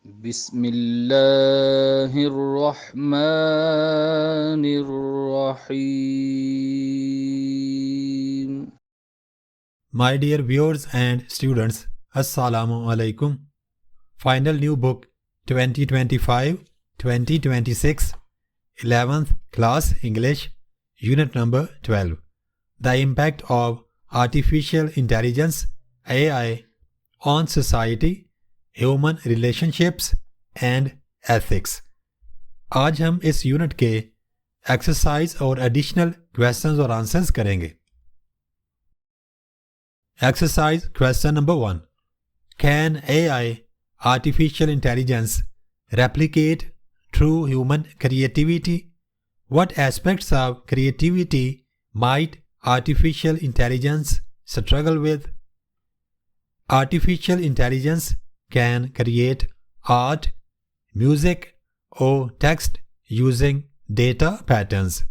بسم الله الرحمن الرحيم. My dear viewers and students, Assalamu alaikum. Final new book 2025-2026, 11th class English, unit number 12. The impact of artificial intelligence AI on society, human relationships and ethics. आज हम इस unit के exercise और additional questions और answers करेंगे. Exercise question number 1. Can AI, artificial intelligence, replicate true human creativity? What aspects of creativity might artificial intelligence struggle with? Artificial intelligence can create art, music, or text using data patterns,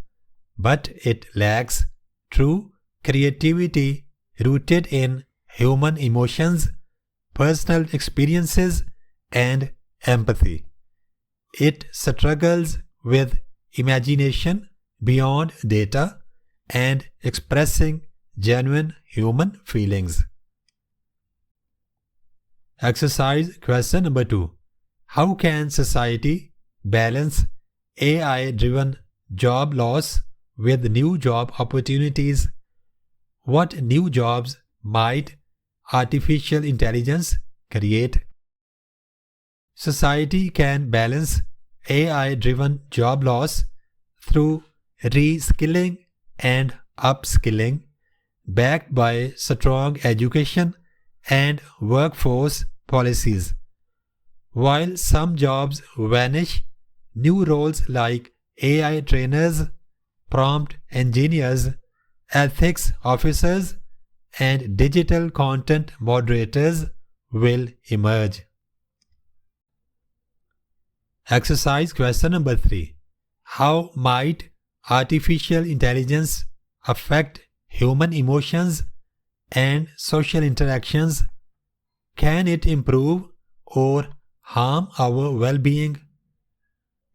but it lacks true creativity rooted in human emotions, personal experiences, and empathy. It struggles with imagination beyond data and expressing genuine human feelings. Exercise question number 2. How can society balance AI-driven job loss with new job opportunities? What new jobs might artificial intelligence create? Society can balance AI-driven job loss through reskilling and upskilling, backed by strong education and workforce policies. While some jobs vanish, new roles like AI trainers, prompt engineers, ethics officers, and digital content moderators will emerge. Exercise question number 3. How might artificial intelligence affect human emotions and social interactions? Can it improve or harm our well-being?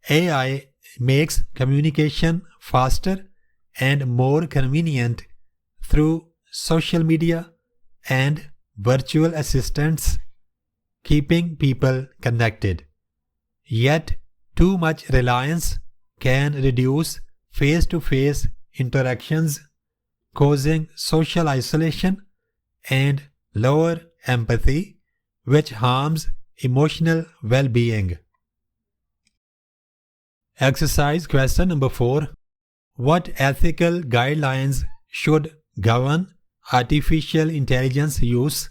AI makes communication faster and more convenient through social media and virtual assistants, keeping people connected. Yet, too much reliance can reduce face-to-face interactions, causing social isolation and lower empathy, which harms emotional well-being. Exercise question number 4. What ethical guidelines should govern artificial intelligence use?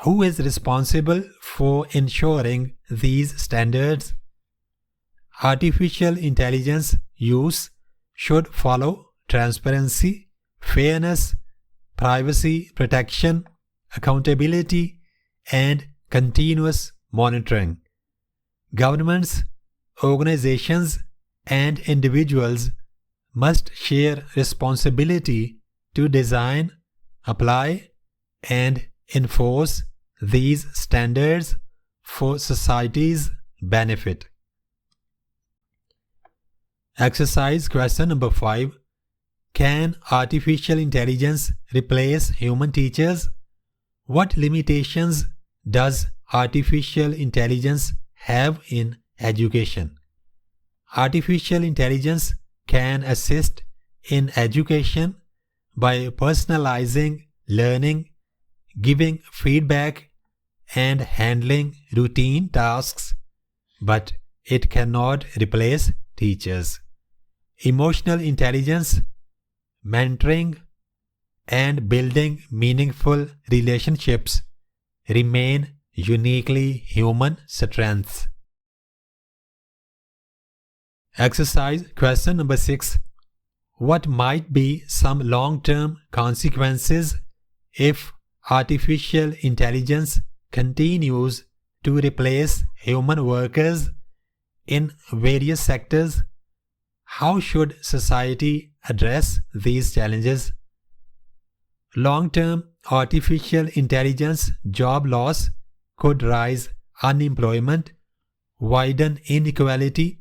Who is responsible for ensuring these standards? Artificial intelligence use should follow transparency, fairness, privacy protection, accountability, and continuous monitoring. Governments, organizations, and individuals must share responsibility to design, apply, and enforce these standards for society's benefit. Exercise question number 5. Can artificial intelligence replace human teachers? What limitations does artificial intelligence have in education? Artificial intelligence can assist in education by personalizing learning, giving feedback, and handling routine tasks, but it cannot replace teachers. Emotional intelligence, mentoring, and building meaningful relationships remain uniquely human strengths. Exercise question number 6. What might be some long-term consequences if artificial intelligence continues to replace human workers in various sectors? How should society address these challenges? Long-term artificial intelligence job loss could rise unemployment widen inequality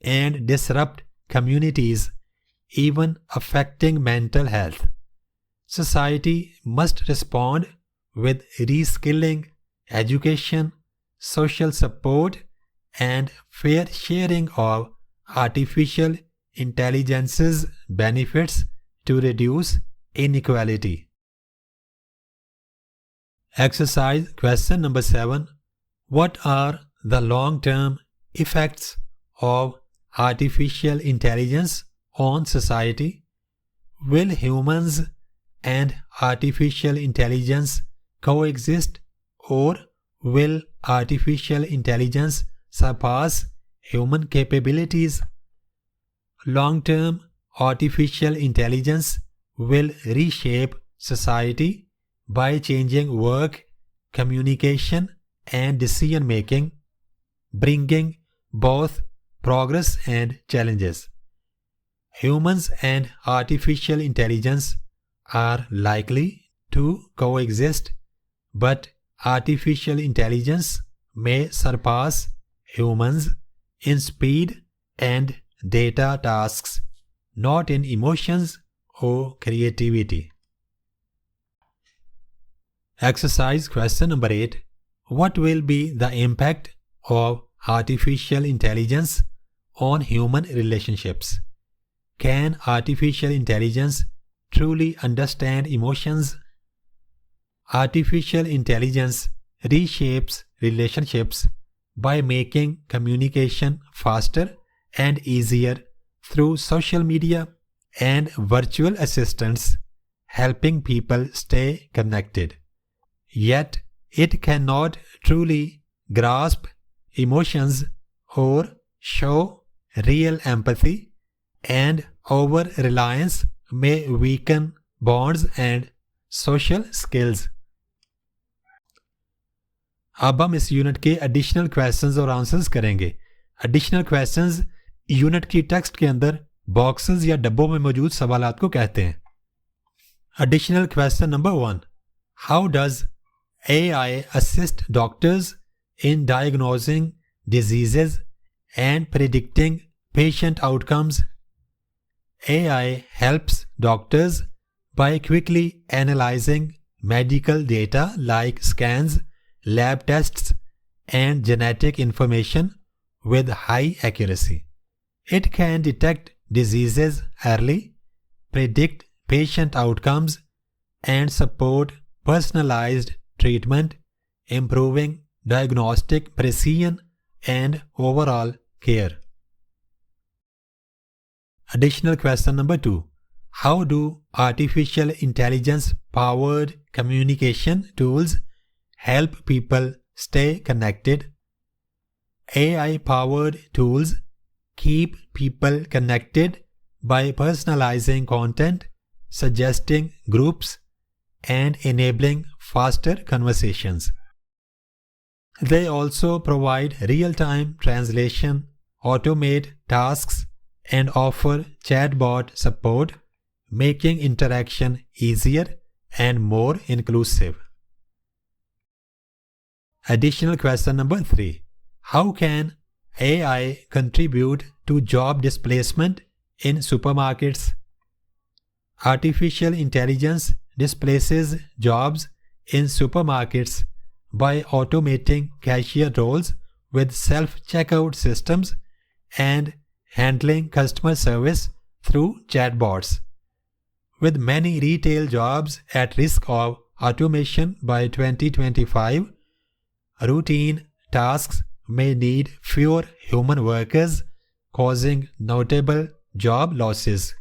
and disrupt communities, even affecting mental health. Society must respond with reskilling, education, social support, and fair sharing of artificial intelligence's benefits to reduce inequality. Exercise question number 7. What are the long-term effects of artificial intelligence on society? Will humans and artificial intelligence coexist, or will artificial intelligence surpass human capabilities? Long-term artificial intelligence will reshape society by changing work, communication, and decision-making, bringing both progress and challenges. Humans and artificial intelligence are likely to coexist, but artificial intelligence may surpass humans in speed and data tasks, not in emotions or creativity. Exercise question number 8. What will be the impact of artificial intelligence on human relationships? Can artificial intelligence truly understand emotions? Artificial intelligence reshapes relationships by making communication faster and easier through social media and virtual assistants, helping people stay connected. Yet, it cannot truly grasp emotions or show real empathy, and over-reliance may weaken bonds and social skills. अब हम इस unit के additional questions और answers करेंगे. Additional questions unit की text के अंदर boxes या डब्बों में मौजूद सवालात को कहते हैं. Additional question number 1. How does AI assist doctors in diagnosing diseases and predicting patient outcomes? AI helps doctors by quickly analyzing medical data like scans, lab tests, and genetic information with high accuracy. It can detect diseases early, predict patient outcomes, and support personalized treatment, improving diagnostic precision and overall care. Additional question number 2. How do artificial intelligence powered communication tools help people stay connected? AI powered tools keep people connected by personalizing content, suggesting groups, and enabling faster conversations. They also provide real-time translation, automate tasks, and offer chatbot support, making interaction easier and more inclusive. Additional question number 3. How can AI contribute to job displacement in supermarkets? Artificial intelligence displaces jobs in supermarkets by automating cashier roles with self-checkout systems and handling customer service through chatbots. With many retail jobs at risk of automation by 2025, routine tasks may need fewer human workers, causing notable job losses.